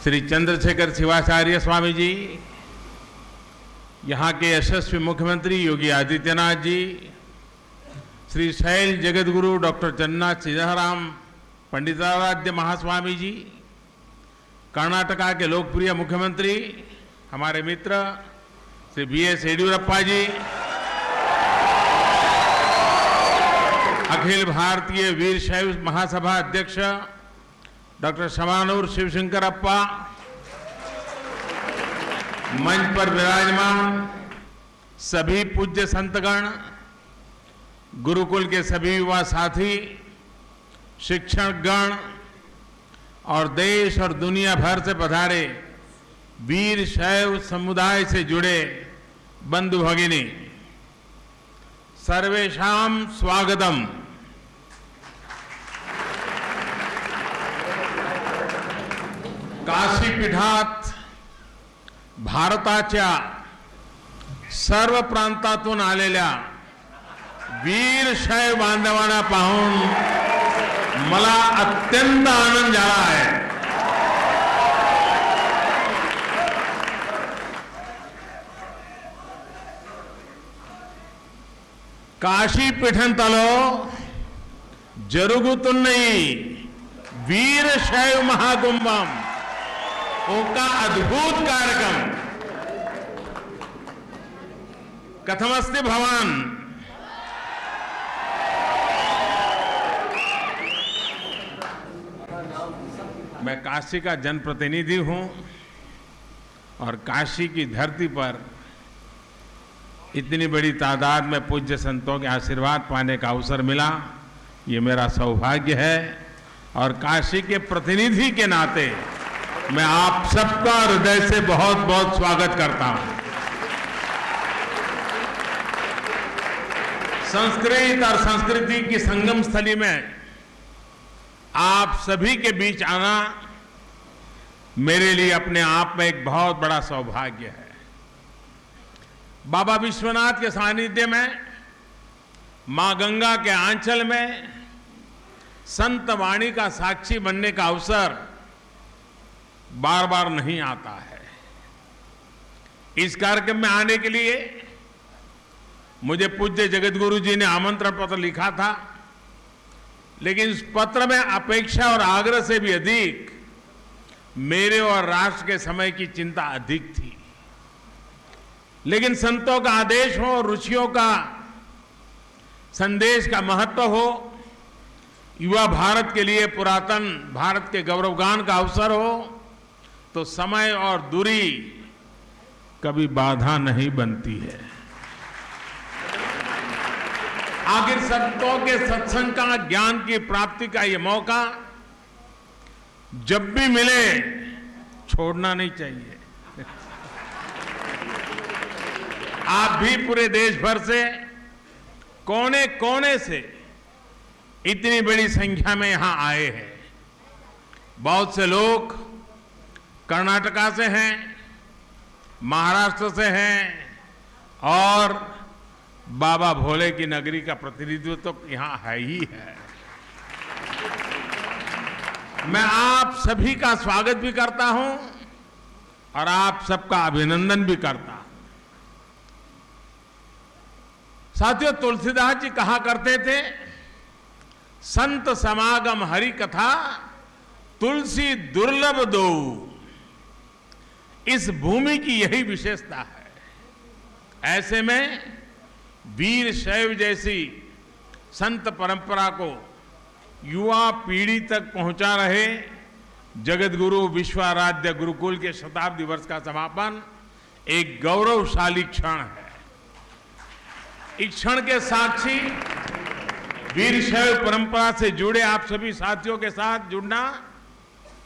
श्री चंद्रशेखर शिवाचार्य स्वामी जी, यहाँ के यशस्वी मुख्यमंत्री योगी आदित्यनाथ जी, श्री शैल जगतगुरु डॉक्टर जगन्नाथ सिद्धाराम पंडिताराध्य महास्वामी जी, कर्नाटका के लोकप्रिय मुख्यमंत्री हमारे मित्र श्री BS येडियुरप्पा जी, अखिल भारतीय वीर शैव महासभा अध्यक्ष डॉक्टर शमानूर शिवशंकरप्पा, मंच पर विराजमान सभी पूज्य संतगण, गुरुकुल के सभी युवा साथी, शिक्षकगण और देश और दुनिया भर से पधारे वीर शैव समुदाय से जुड़े बंधु भगिनी, सर्वेषां स्वागतम। काशीपीठात भारताच्या सर्व प्रांतातून आलेल्या वीर शैव बांधवांना पाहून मला अत्यंत आनंद झाला आहे। కాశీపీఠంలో జరుగుతున్నయి वीर शैव महाकुंभम ఒక अद्भुत कार्यक्रम। कथमस्ति भवान? मैं काशी का जनप्रतिनिधि हूं और काशी की धरती पर इतनी बड़ी तादाद में पूज्य संतों के आशीर्वाद पाने का अवसर मिला, ये मेरा सौभाग्य है। और काशी के प्रतिनिधि के नाते मैं आप सबका हृदय से बहुत बहुत स्वागत करता हूं। संस्कृत और संस्कृति की संगम स्थली में आप सभी के बीच आना मेरे लिए अपने आप में एक बहुत बड़ा सौभाग्य है। बाबा विश्वनाथ के सानिध्य में, मां गंगा के आंचल में संत वाणी का साक्षी बनने का अवसर बार बार नहीं आता है। इस कार्यक्रम में आने के लिए मुझे पूज्य जगतगुरु जी ने आमंत्रण पत्र लिखा था, लेकिन इस पत्र में अपेक्षा और आग्रह से भी अधिक मेरे और राष्ट्र के समय की चिंता अधिक थी। लेकिन संतों का आदेश हो, ऋषियों का संदेश का महत्व हो, युवा भारत के लिए पुरातन भारत के गौरवगान का अवसर हो, तो समय और दूरी कभी बाधा नहीं बनती है। आखिर संतों के सत्संग का, ज्ञान की प्राप्ति का ये मौका जब भी मिले छोड़ना नहीं चाहिए। आप भी पूरे देश भर से, कोने कोने से इतनी बड़ी संख्या में यहां आए हैं। बहुत से लोग कर्नाटका से हैं, महाराष्ट्र से हैं और बाबा भोले की नगरी का प्रतिनिधित्व तो यहां है ही है। मैं आप सभी का स्वागत भी करता हूं और आप सबका अभिनंदन भी करता हूं। साथियों, तुलसीदास जी कहा करते थे, संत समागम हरि कथा तुलसी दुर्लभ दो। इस भूमि की यही विशेषता है। ऐसे में वीर शैव जैसी संत परंपरा को युवा पीढ़ी तक पहुंचा रहे जगतगुरु विश्वाराध्य गुरुकुल के शताब्दी वर्ष का समापन एक गौरवशाली क्षण है। इस क्षण के साक्षी वीर शैव परंपरा से जुड़े आप सभी साथियों के साथ जुड़ना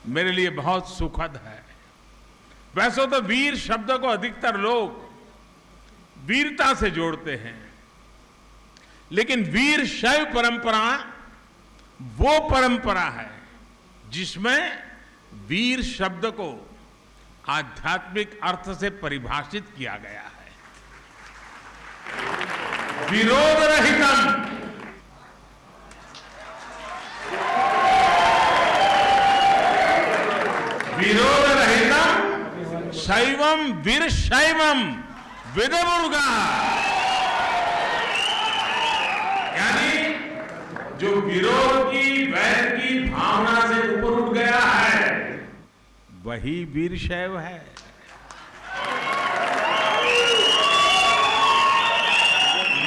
मेरे लिए बहुत सुखद है। वैसे तो वीर शब्द को अधिकतर लोग वीरता से जोड़ते हैं, लेकिन वीर शैव परंपरा वो परंपरा है जिसमें वीर शब्द को आध्यात्मिक अर्थ से परिभाषित किया गया है। विरोध रहितम, विरोध रहित शैवम वीर शैवम विदमुर्गा, यानी जो विरोध की, वैर की भावना से ऊपर उठ गया है वही वीर शैव है।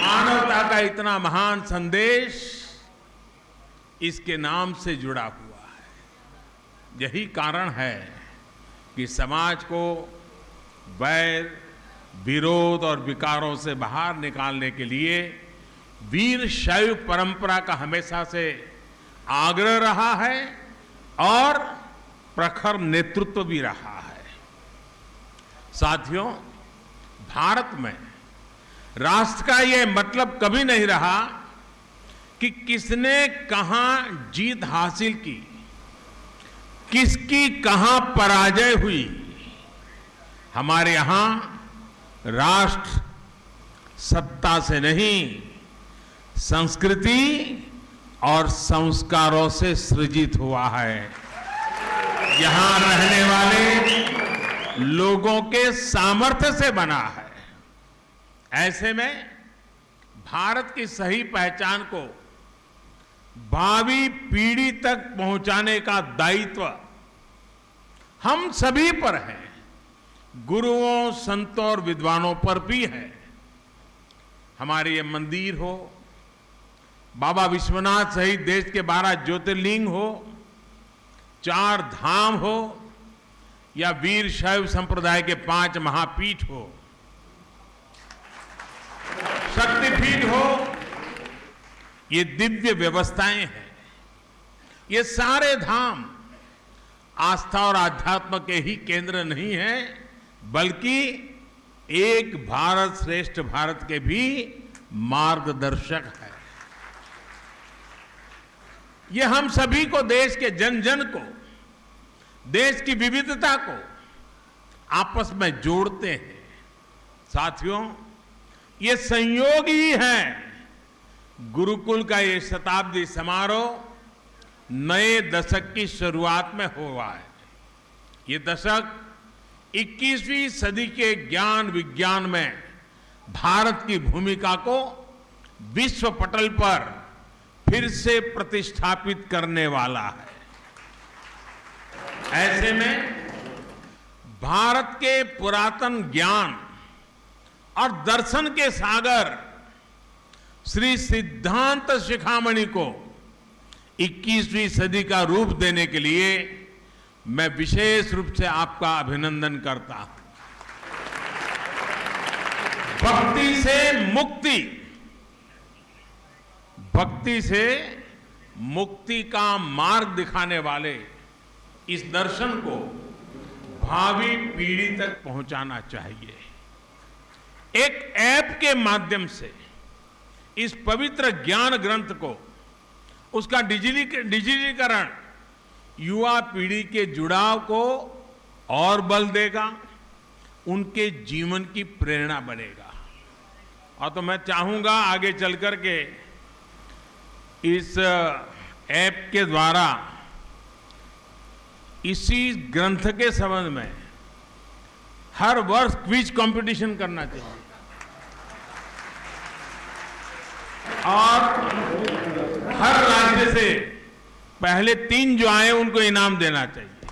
मानवता का इतना महान संदेश इसके नाम से जुड़ा हुआ है। यही कारण है कि समाज को वैर, विरोध और विकारों से बाहर निकालने के लिए वीर शैव परंपरा का हमेशा से आग्रह रहा है और प्रखर नेतृत्व भी रहा है। साथियों, भारत में राष्ट्र का यह मतलब कभी नहीं रहा कि किसने कहां जीत हासिल की, किसकी कहां पराजय हुई। हमारे यहां राष्ट्र सत्ता से नहीं, संस्कृति और संस्कारों से सृजित हुआ है। यहां रहने वाले लोगों के सामर्थ्य से बना है। ऐसे में भारत की सही पहचान को भावी पीढ़ी तक पहुंचाने का दायित्व हम सभी पर है, गुरुओं, संतों और विद्वानों पर भी है। हमारे ये मंदिर हो, बाबा विश्वनाथ सहित देश के 12 ज्योतिर्लिंग हो, 4 धाम हो या वीर शैव संप्रदाय के 5 महापीठ हो, शक्तिपीठ हो, ये दिव्य व्यवस्थाएं हैं। ये सारे धाम आस्था और आध्यात्म के ही केंद्र नहीं हैं, बल्कि एक भारत श्रेष्ठ भारत के भी मार्गदर्शक है। ये हम सभी को, देश के जन जन को, देश की विविधता को आपस में जोड़ते हैं। साथियों, ये संयोग ही है गुरुकुल का ये शताब्दी समारोह नए दशक की शुरुआत में हुआ है। ये दशक 21वीं सदी के ज्ञान विज्ञान में भारत की भूमिका को विश्व पटल पर फिर से प्रतिष्ठापित करने वाला है। ऐसे में भारत के पुरातन ज्ञान और दर्शन के सागर श्री सिद्धांत शिखामणि को 21वीं सदी का रूप देने के लिए मैं विशेष रूप से आपका अभिनंदन करता हूं। भक्ति से मुक्ति, भक्ति से मुक्ति का मार्ग दिखाने वाले इस दर्शन को भावी पीढ़ी तक पहुंचाना चाहिए। एक ऐप के माध्यम से इस पवित्र ज्ञान ग्रंथ को, उसका डिजिटलीकरण युवा पीढ़ी के जुड़ाव को और बल देगा, उनके जीवन की प्रेरणा बनेगा। और तो मैं चाहूंगा आगे चलकर के इस ऐप के द्वारा इसी ग्रंथ के संबंध में हर वर्ष क्विज कंपटीशन करना चाहिए और हर राज्य से पहले 3 जो आए उनको इनाम देना चाहिए,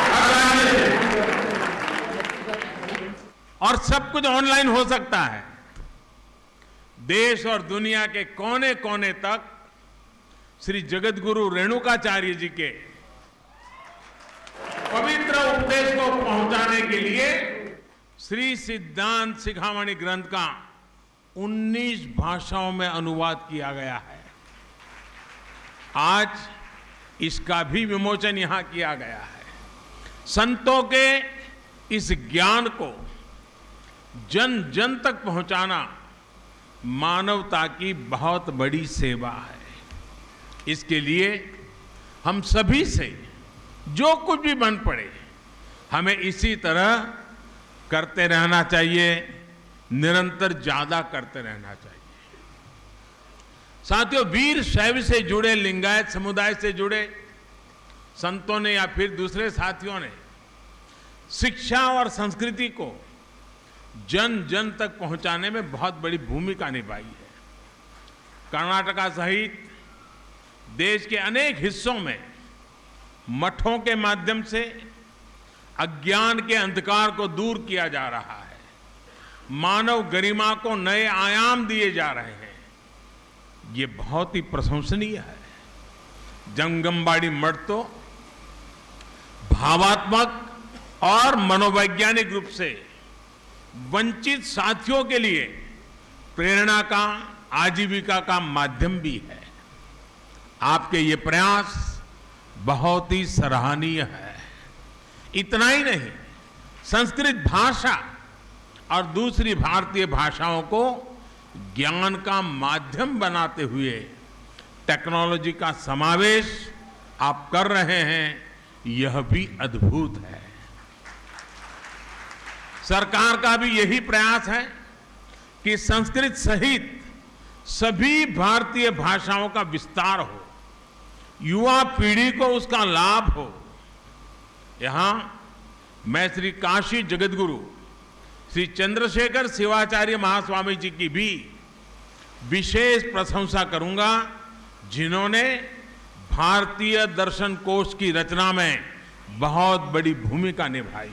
हर राज्य से। और सब कुछ ऑनलाइन हो सकता है। देश और दुनिया के कोने कोने तक श्री जगतगुरु रेणुकाचार्य जी के पवित्र उपदेश को पहुंचाने के लिए श्री सिद्धांत शिखामणि ग्रंथ का 19 भाषाओं में अनुवाद किया गया है। आज इसका भी विमोचन यहां किया गया है। संतों के इस ज्ञान को जन जन तक पहुंचाना मानवता की बहुत बड़ी सेवा है। इसके लिए हम सभी से जो कुछ भी बन पड़े, हमें इसी तरह करते रहना चाहिए, निरंतर ज्यादा करते रहना चाहिए। साथियों, वीर शैव से जुड़े, लिंगायत समुदाय से जुड़े संतों ने या फिर दूसरे साथियों ने शिक्षा और संस्कृति को जन जन तक पहुंचाने में बहुत बड़ी भूमिका निभाई है। कर्नाटका सहित देश के अनेक हिस्सों में मठों के माध्यम से अज्ञान के अंधकार को दूर किया जा रहा है, मानव गरिमा को नए आयाम दिए जा रहे हैं। ये बहुत ही प्रशंसनीय है। जंगमबाड़ी मठ तो भावात्मक और मनोवैज्ञानिक रूप से वंचित साथियों के लिए प्रेरणा का, आजीविका का माध्यम भी है। आपके ये प्रयास बहुत ही सराहनीय है। इतना ही नहीं, संस्कृत भाषा और दूसरी भारतीय भाषाओं को ज्ञान का माध्यम बनाते हुए टेक्नोलॉजी का समावेश आप कर रहे हैं, यह भी अद्भुत है। सरकार का भी यही प्रयास है कि संस्कृत सहित सभी भारतीय भाषाओं का विस्तार हो, युवा पीढ़ी को उसका लाभ हो। यहां मैं श्री काशी जगतगुरु श्री चंद्रशेखर शिवाचार्य महास्वामी जी की भी विशेष प्रशंसा करूंगा, जिन्होंने भारतीय दर्शन कोश की रचना में बहुत बड़ी भूमिका निभाई।